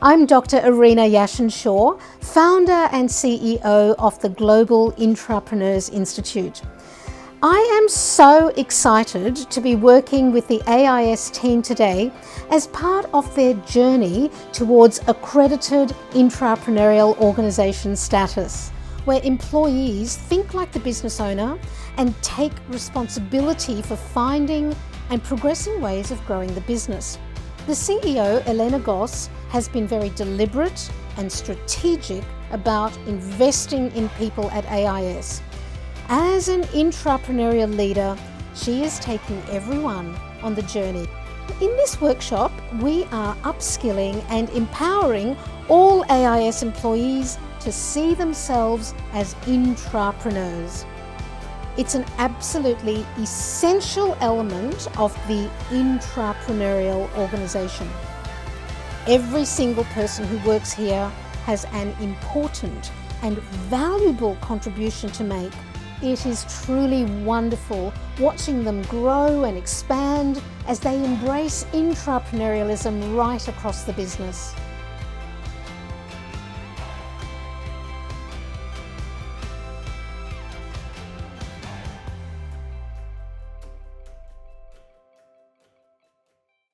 I'm Dr Irena Yashin-Shaw, founder and CEO of the Global Intrapreneurs Institute. I am so excited to be working with the AIS team today as part of their journey towards accredited intrapreneurial organisation status, where employees think like the business owner and take responsibility for finding and progressing ways of growing the business. The CEO, Elena Goss, has been very deliberate and strategic about investing in people at AIS. As an intrapreneurial leader, she is taking everyone on the journey. In this workshop, we are upskilling and empowering all AIS employees to see themselves as intrapreneurs. It's an absolutely essential element of the intrapreneurial organisation. Every single person who works here has an important and valuable contribution to make. It is truly wonderful watching them grow and expand as they embrace intrapreneurialism right across the business.